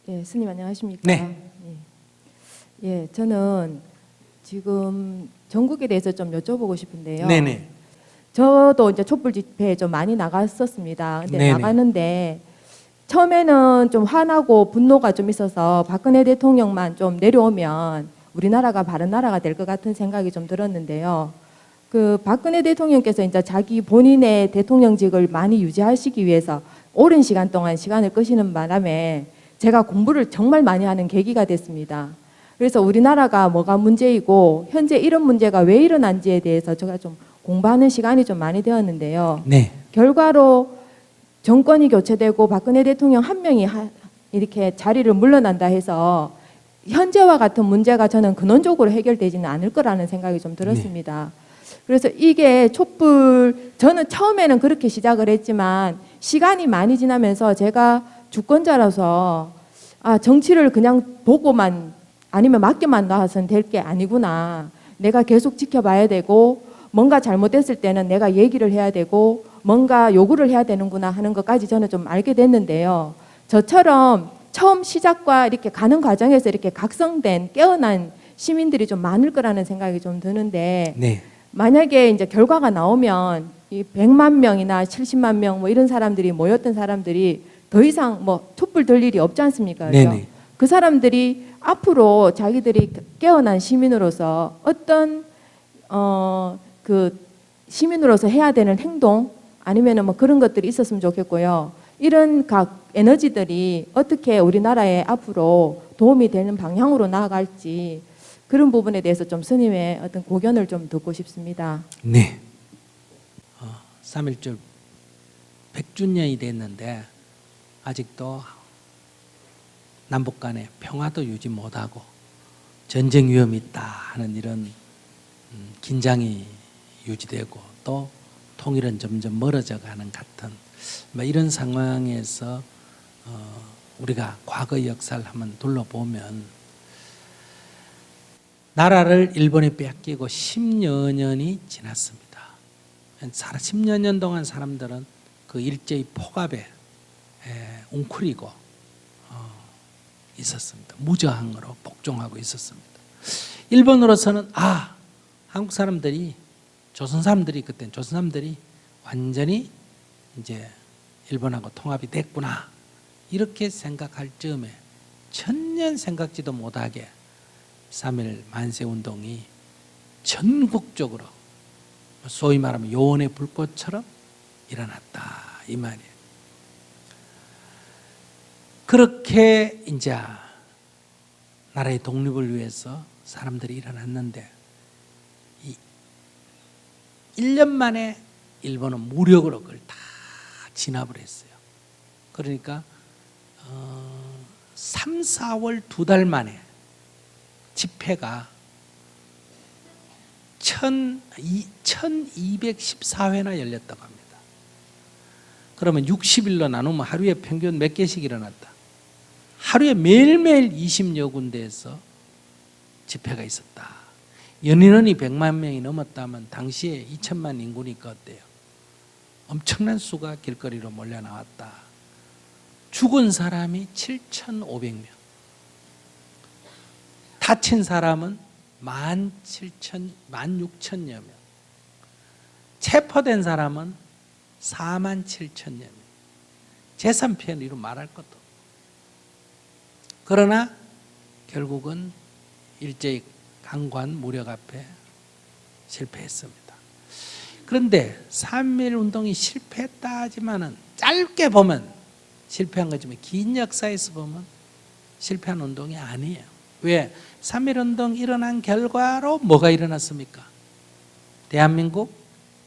예, 스님 안녕하십니까? 네. 예, 저는 지금 전국에 대해서 좀 여쭤보고 싶은데요. 네네. 저도 이제 촛불 집회에 좀 많이 나갔었습니다. 근데 네네. 나가는데 처음에는 좀 화나고 분노가 좀 있어서 박근혜 대통령만 좀 내려오면 우리나라가 바른 나라가 될 것 같은 생각이 좀 들었는데요. 그 박근혜 대통령께서 이제 자기 본인의 대통령직을 많이 유지하시기 위해서 오랜 시간 동안 시간을 끄시는 바람에 제가 공부를 정말 많이 하는 계기가 됐습니다. 그래서 우리나라가 뭐가 문제이고 현재 이런 문제가 왜 일어난지에 대해서 제가 좀 공부하는 시간이 좀 많이 되었는데요. 네. 결과로 정권이 교체되고 박근혜 대통령 한 명이 이렇게 자리를 물러난다 해서 현재와 같은 문제가 저는 근원적으로 해결되지는 않을 거라는 생각이 좀 들었습니다. 그래서 이게 촛불, 저는 처음에는 그렇게 시작을 했지만 시간이 많이 지나면서 제가 주권자라서 정치를 그냥 보고만 아니면 맡겨만 놔서는 될 게 아니구나. 내가 계속 지켜봐야 되고 뭔가 잘못됐을 때는 내가 얘기를 해야 되고 뭔가 요구를 해야 되는구나 하는 것까지 저는 좀 알게 됐는데요. 저처럼 처음 시작과 이렇게 가는 과정에서 이렇게 각성된 깨어난 시민들이 좀 많을 거라는 생각이 좀 드는데 네. 만약에 이제 결과가 나오면 이 100만 명이나 70만 명 뭐 이런 사람들이 모였던 사람들이 더 이상 뭐 촛불 들 일이 없지 않습니까? 그렇죠? 네네. 그 사람들이 앞으로 자기들이 깨어난 시민으로서 어떤 그 시민으로서 해야 되는 행동 아니면은 뭐 그런 것들이 있었으면 좋겠고요. 이런 각 에너지들이 어떻게 우리나라에 앞으로 도움이 되는 방향으로 나아갈지 그런 부분에 대해서 좀 스님의 어떤 고견을 좀 듣고 싶습니다. 네. 3.1절 100주년이 됐는데 아직도 남북 간에 평화도 유지 못하고 전쟁 위험이 있다 하는 이런 긴장이 유지되고 또 통일은 점점 멀어져 가는 같은 이런 상황에서 우리가 과거 역사를 한번 둘러보면 나라를 일본에 뺏기고 10여 년이 지났습니다. 10여 년 동안 사람들은 그 일제의 폭압에 웅크리고 있었습니다. 무저항으로 복종하고 있었습니다. 일본으로서는 한국 사람들이 조선 사람들이 완전히 이제 일본하고 통합이 됐구나 이렇게 생각할 즈음에 천년 생각지도 못하게 3.1 만세운동이 전국적으로 소위 말하면 요원의 불꽃처럼 일어났다 이 말이에요. 그렇게 이제 나라의 독립을 위해서 사람들이 일어났는데 1년 만에 일본은 무력으로 그걸 다 진압을 했어요. 그러니까 3, 4월 2달 만에 집회가 1214회나 열렸다고 합니다. 그러면 60일로 나누면 하루에 평균 몇 개씩 일어났다. 하루에 매일매일 20여 군데에서 집회가 있었다. 연인원이 100만 명이 넘었다면 당시에 2천만 인구니까 어때요? 엄청난 수가 길거리로 몰려 나왔다. 죽은 사람이 7,500명. 다친 사람은 16,000여 명. 체포된 사람은 47,000여 명. 재산 피해는 이루 말할 것도 없고. 그러나 결국은 일제히 강관 무력 앞에 실패했습니다. 그런데 3.1 운동이 실패했다 하지만은 짧게 보면 실패한 거지만 긴 역사에서 보면 실패한 운동이 아니에요. 왜? 3.1 운동 일어난 결과로 뭐가 일어났습니까? 대한민국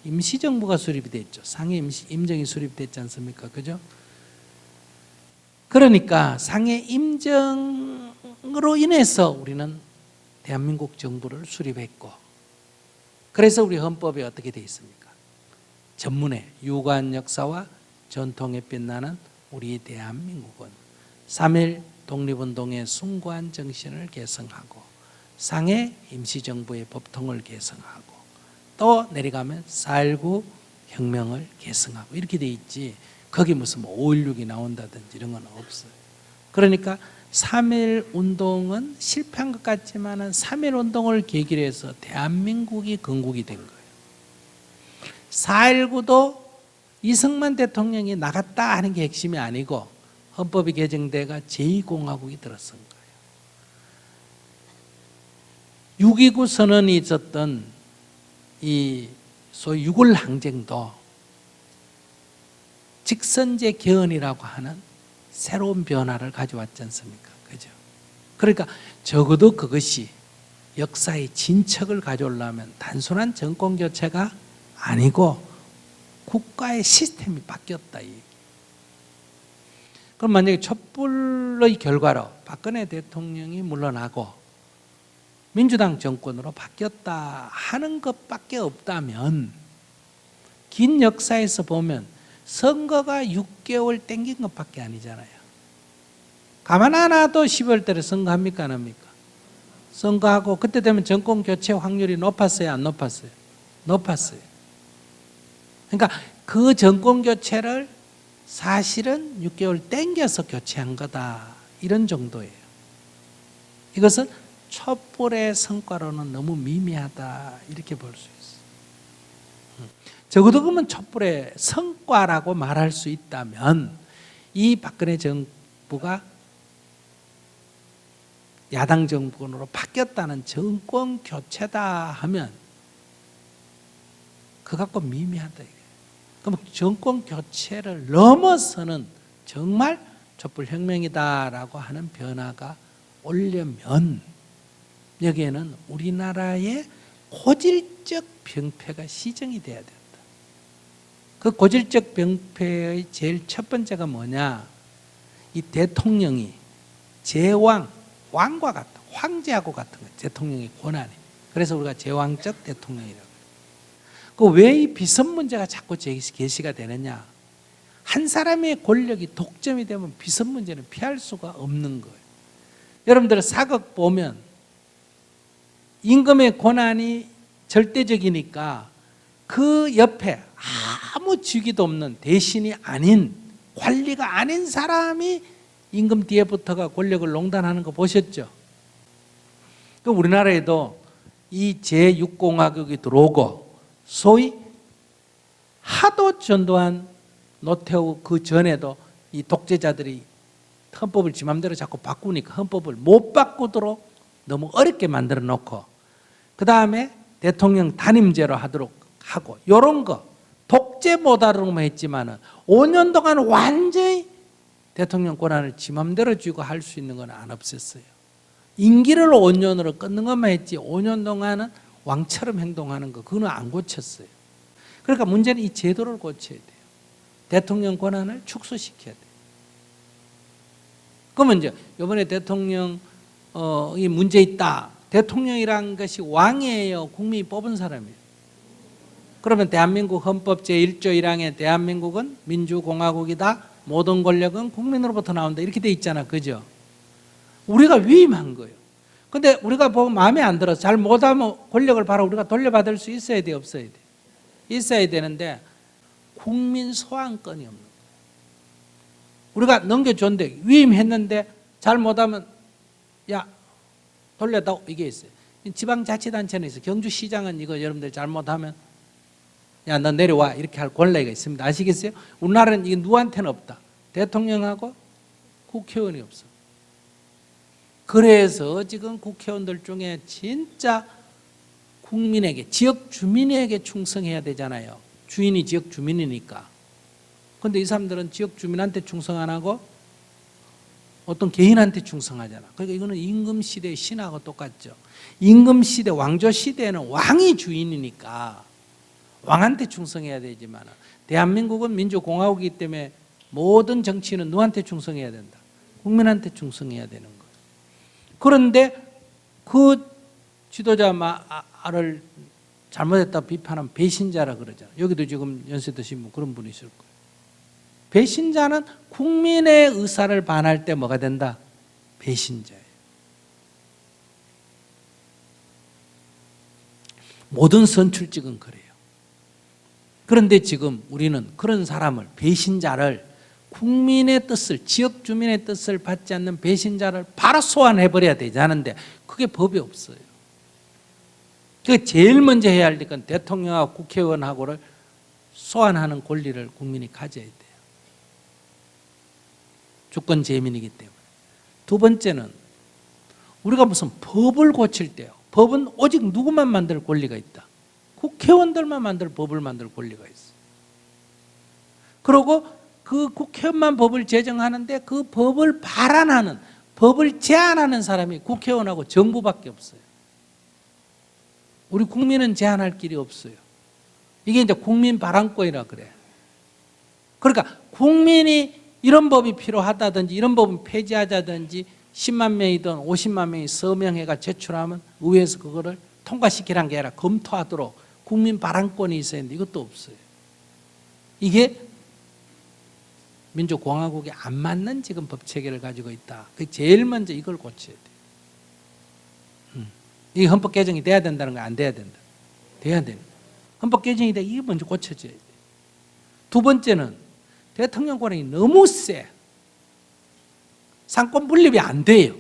임시정부가 수립이 됐죠. 상해 임정이 수립됐지 않습니까? 그죠? 그러니까 상해 임정으로 인해서 우리는 대한민국 정부를 수립했고, 그래서 우리 헌법에 어떻게 되어 있습니까? 전문에 유구한 역사와 전통에 빛나는 우리 대한민국은 3.1 독립운동의 숭고한 정신을 계승하고 상해 임시정부의 법통을 계승하고 또 내려가면 4.19 혁명을 계승하고 이렇게 돼 있지, 거기 무슨 5.16이 나온다든지 이런 건 없어요. 그러니까 3.1 운동은 실패한 것 같지만 3.1 운동을 계기로 해서 대한민국이 건국이 된 거예요. 4.19도 이승만 대통령이 나갔다 하는 게 핵심이 아니고 헌법이 개정돼가 제2공화국이 들어선 거예요. 6.29 선언이 있었던 이 소위 6월 항쟁도 직선제 개헌이라고 하는 새로운 변화를 가져왔지 않습니까? 그죠? 그러니까 적어도 그것이 역사의 진척을 가져오려면 단순한 정권 교체가 아니고 국가의 시스템이 바뀌었다. 이 얘기. 그럼 만약에 촛불의 결과로 박근혜 대통령이 물러나고 민주당 정권으로 바뀌었다 하는 것밖에 없다면 긴 역사에서 보면 선거가 6개월 땡긴 것밖에 아니잖아요. 가만 안 놔도 12월 달에 선거합니까 안 합니까? 선거하고 그때 되면 정권 교체 확률이 높았어요 안 높았어요? 높았어요. 그러니까 그 정권 교체를 사실은 6개월 땡겨서 교체한 거다 이런 정도예요. 이것은 촛불의 성과로는 너무 미미하다 이렇게 볼 수 있어요. 적어도 그러면 촛불의 성과라고 말할 수 있다면 이 박근혜 정부가 야당 정권으로 바뀌었다는 정권 교체다 하면 그거 갖고 미미하다. 그럼 정권 교체를 넘어서는 정말 촛불혁명이다라고 하는 변화가 오려면 여기에는 우리나라의 고질적 병폐가 시정이 돼야 된다. 그 고질적 병폐의 제일 첫 번째가 뭐냐? 이 대통령이 제왕, 왕과 같은, 황제하고 같은 거예요. 대통령의 권한이. 그래서 우리가 제왕적 대통령이라고 해요. 그 왜 이 비선 문제가 자꾸 제시가 되느냐? 한 사람의 권력이 독점이 되면 비선 문제는 피할 수가 없는 거예요. 여러분들 사극 보면 임금의 권한이 절대적이니까 그 옆에 아무 직위도 없는 대신이 아닌 관리가 아닌 사람이 임금 뒤에 붙어가 권력을 농단하는 거 보셨죠? 그 우리나라에도 이 제6공화국이 들어오고 소위 하도 전두환 노태우 그 전에도 이 독재자들이 헌법을 지 맘대로 자꾸 바꾸니까 헌법을 못 바꾸도록 너무 어렵게 만들어 놓고 그 다음에 대통령 단임제로 하도록 하고 이런 거 독재 못하도록만 했지만은 5년 동안 완전히 대통령 권한을 지 맘대로 쥐고 할 수 있는 건 안 없었어요. 임기를 5년으로 끊는 것만 했지 5년 동안은 왕처럼 행동하는 거 그거는 안 고쳤어요. 그러니까 문제는 이 제도를 고쳐야 돼요. 대통령 권한을 축소시켜야 돼요. 그러면 이제 이번에 대통령 이 문제 있다. 대통령이란 것이 왕이에요. 국민이 뽑은 사람이에요. 그러면 대한민국 헌법 제1조 1항에 대한민국은 민주공화국이다. 모든 권력은 국민으로부터 나온다. 이렇게 돼 있잖아. 그죠? 우리가 위임한 거예요. 근데 우리가 보면 마음에 안 들어서 잘 못하면 권력을 바로 우리가 돌려받을 수 있어야 돼, 없어야 돼? 있어야 되는데 국민 소환권이 없는 거예요. 우리가 넘겨줬는데 위임했는데 잘 못하면 야 돌려다오 이게 있어요. 지방자치단체는 있어요. 경주시장은 이거 여러분들 잘못하면 야 너 내려와 이렇게 할 권리가 있습니다. 아시겠어요? 우리나라는 이게 누구한테는 없다. 대통령하고 국회의원이 없어. 그래서 지금 국회의원들 중에 진짜 국민에게 지역 주민에게 충성해야 되잖아요. 주인이 지역 주민이니까. 그런데 이 사람들은 지역 주민한테 충성 안 하고 어떤 개인한테 충성하잖아. 그러니까 이거는 임금 시대의 신하고 똑같죠. 임금 시대, 왕조 시대에는 왕이 주인이니까 왕한테 충성해야 되지만 대한민국은 민주공화국이기 때문에 모든 정치는 누구한테 충성해야 된다? 국민한테 충성해야 되는 거예요. 그런데 그 지도자를 잘못했다 비판하면 배신자라 그러잖아요. 여기도 지금 연세 드신 분 그런 분이 있을 거예요. 배신자는 국민의 의사를 반할 때 뭐가 된다? 배신자예요. 모든 선출직은 그래요. 그런데 지금 우리는 그런 사람을 배신자를 국민의 뜻을, 지역 주민의 뜻을 받지 않는 배신자를 바로 소환해버려야 되지 않은데 그게 법이 없어요. 그 제일 먼저 해야 할 건 대통령하고 국회의원하고를 소환하는 권리를 국민이 가져야 돼요. 주권 재민이기 때문에. 두 번째는 우리가 무슨 법을 고칠 때요. 법은 오직 누구만 만들 권리가 있다. 국회의원들만 만들 법을 만들 권리가 있어. 그리고 그 국회의원만 법을 제정하는데 그 법을 발안하는, 법을 제안하는 사람이 국회의원하고 정부밖에 없어요. 우리 국민은 제안할 길이 없어요. 이게 이제 국민 발안권이라 그래. 그러니까 국민이 이런 법이 필요하다든지 이런 법은 폐지하자든지 10만 명이든 50만 명이 서명해가 제출하면 의회에서 그거를 통과시키라는 게 아니라 검토하도록 국민 발안권이 있어야 하는데 이것도 없어요. 이게 민주공화국에 안 맞는 지금 법 체계를 가지고 있다. 제일 먼저 이걸 고쳐야 돼요. 이 헌법 개정이 돼야 된다는 거 안 돼야 된다. 돼야 됩니다. 헌법 개정이 돼 이게 먼저 고쳐져야 돼요. 두 번째는 대통령 권한이 너무 세. 상권 분립이 안 돼요.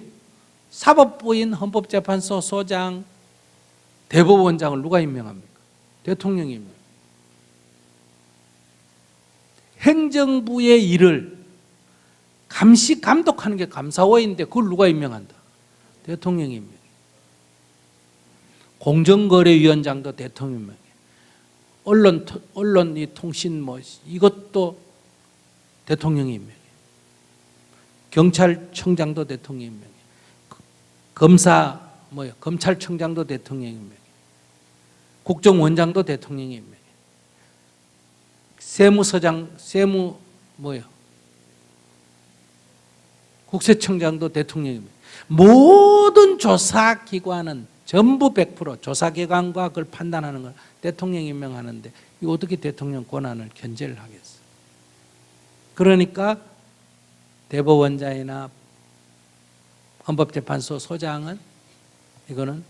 사법부인 헌법재판소 소장, 대법원장을 누가 임명합니까? 대통령이 임명. 행정부의 일을 감시 감독하는 게 감사원인데 그걸 누가 임명한다? 대통령이 임명. 공정거래위원장도 대통령이 임명. 언론 이 통신 뭐 이것도 대통령이 임명. 경찰청장도 대통령이 임명. 검찰청장도 대통령이 임명. 국정원장도 대통령이 임명. 국세청장도 대통령이 임명. 모든 조사기관은 전부 100% 조사기관과 그걸 판단하는 걸 대통령이 임명하는데 이거 어떻게 대통령 권한을 견제를 하겠어요? 그러니까 대법원장이나 헌법재판소 소장은 이거는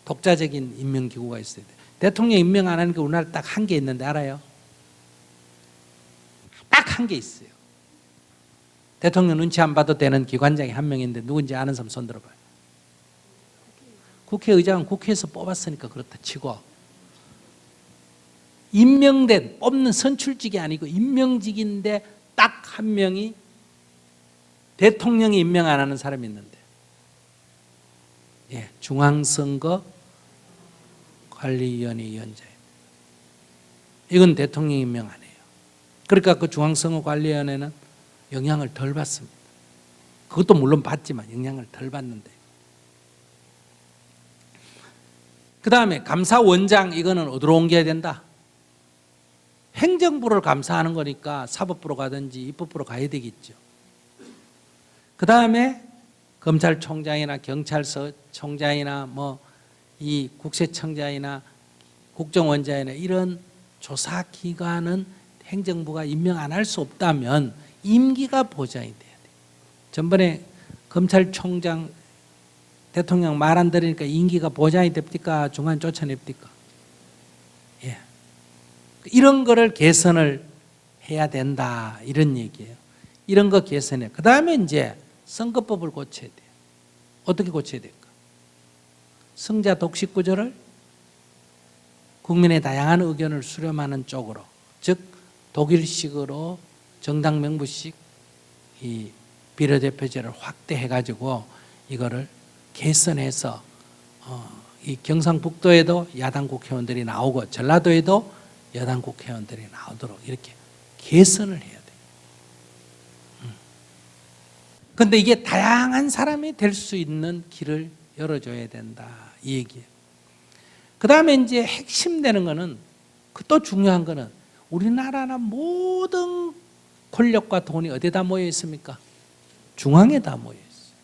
독자적인 임명기구가 있어야 돼요. 대통령 임명 안 하는 게 우리나라 딱 한 개 있는데 알아요? 딱 한 개 있어요. 대통령 눈치 안 봐도 되는 기관장이 한 명인데 누군지 아는 사람 손 들어봐요. 국회의장은 국회에서 뽑았으니까 그렇다 치고 임명된, 뽑는 선출직이 아니고 임명직인데 딱 한 명이 대통령이 임명 안 하는 사람이 있는데 중앙선거관리위원회 위원장입니다. 이건 대통령 임명 안 해요. 그러니까 그 중앙선거관리위원회는 영향을 덜 받습니다. 그것도 물론 받지만 영향을 덜 받는데. 그 다음에 감사원장 이거는 어디로 옮겨야 된다? 행정부를 감사하는 거니까 사법부로 가든지 입법부로 가야 되겠죠. 그 다음에 검찰총장이나 경찰서총장이나 뭐 이 국세청장이나 국정원장이나 이런 조사기관은 행정부가 임명 안 할 수 없다면 임기가 보장이 돼야 돼요. 전번에 검찰총장 대통령 말 안 들으니까 임기가 보장이 됩니까? 중간 쫓아냅니까? 예. 이런 거를 개선을 해야 된다 이런 얘기예요. 이런 거 개선해. 그 다음에 이제 선거법을 고쳐야 돼요. 어떻게 고쳐야 될까? 승자 독식 구조를 국민의 다양한 의견을 수렴하는 쪽으로, 즉 독일식으로 정당 명부식 이 비례대표제를 확대해가지고 이거를 개선해서 이 경상북도에도 야당 국회의원들이 나오고 전라도에도 여당 국회의원들이 나오도록 이렇게 개선을 해야 돼요. 그런데 이게 다양한 사람이 될 수 있는 길을 열어줘야 된다 이 얘기예요. 그 다음에 이제 핵심되는 거는 또 중요한 거는 우리나라는 모든 권력과 돈이 어디다 모여 있습니까? 중앙에다 모여 있어요.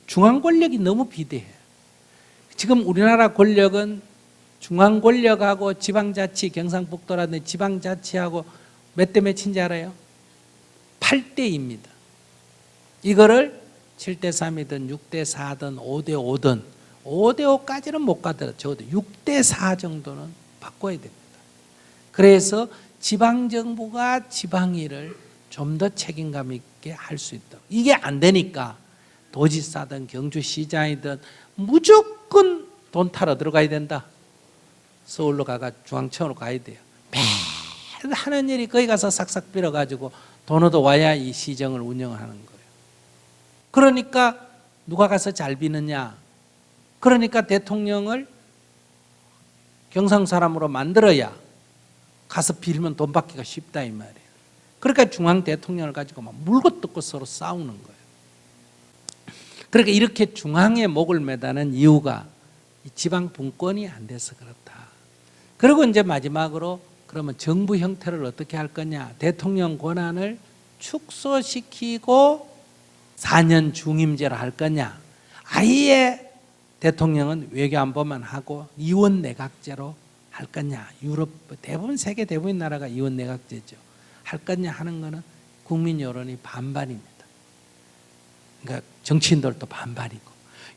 중앙 권력이 너무 비대해요. 지금 우리나라 권력은 중앙 권력하고 지방자치, 경상북도라든지 지방자치하고 몇 대 몇인지 알아요? 8대입니다. 이거를 7대 3이든 6대 4든 5대 5든 5대 5까지는 못 가더라도 적어도 6대 4 정도는 바꿔야 됩니다. 그래서 지방정부가 지방일을 좀 더 책임감 있게 할 수 있도록. 이게 안 되니까 도지사든 경주시장이든 무조건 돈 타러 들어가야 된다. 서울로 가가 중앙청으로 가야 돼요. 매일 하는 일이 거기 가서 싹싹 빌어가지고 돈 얻어 와야 이 시정을 운영하는 거예요. 그러니까 누가 가서 잘 비느냐? 그러니까 대통령을 경상 사람으로 만들어야 가서 빌면 돈 받기가 쉽다 이 말이에요. 그러니까 중앙 대통령을 가지고 막 물고 뜯고 서로 싸우는 거예요. 그러니까 이렇게 중앙에 목을 매다는 이유가 이 지방 분권이 안 돼서 그렇다. 그리고 이제 마지막으로 그러면 정부 형태를 어떻게 할 거냐? 대통령 권한을 축소시키고 4년 중임제로 할 거냐? 아예 대통령은 외교안보만 하고 이원 내각제로 할 거냐? 유럽 대부분 세계 대부분 나라가 이원 내각제죠. 할 거냐 하는 거는 국민 여론이 반반입니다. 그러니까 정치인들도 반반이고.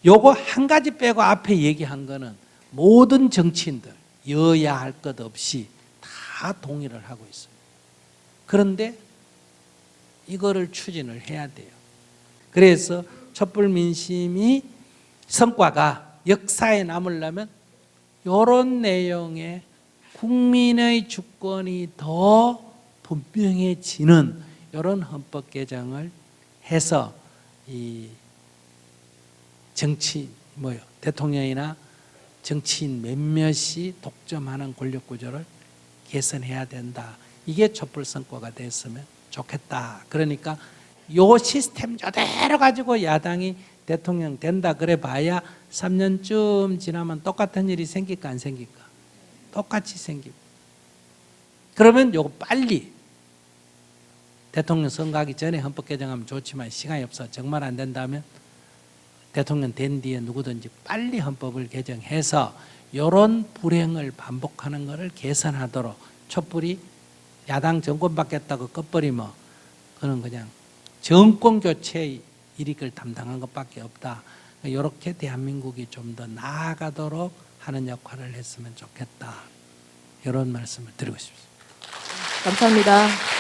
요거 한 가지 빼고 앞에 얘기한 거는 모든 정치인들 여야 할 것 없이 다 동의를 하고 있습니다. 그런데 이거를 추진을 해야 돼요. 그래서 촛불 민심이 성과가 역사에 남으려면 이런 내용의 국민의 주권이 더 분명해지는 이런 헌법 개정을 해서 이 정치 대통령이나 정치인 몇몇이 독점하는 권력 구조를 개선해야 된다. 이게 촛불 선거가 됐으면 좋겠다. 그러니까 요 시스템 저대로 가지고 야당이 대통령 된다 그래 봐야 3년쯤 지나면 똑같은 일이 생길까 안 생길까? 똑같이 생깁니다. 그러면 요거 빨리 대통령 선거하기 전에 헌법 개정하면 좋지만 시간이 없어 정말 안 된다면 대통령 된 뒤에 누구든지 빨리 헌법을 개정해서 이런 불행을 반복하는 것을 개선하도록 촛불이 야당 정권 받겠다고 꺼버리면 그는 그냥 정권 교체의 일익을 담당한 것밖에 없다. 이렇게 대한민국이 좀 더 나아가도록 하는 역할을 했으면 좋겠다. 이런 말씀을 드리고 싶습니다. 감사합니다.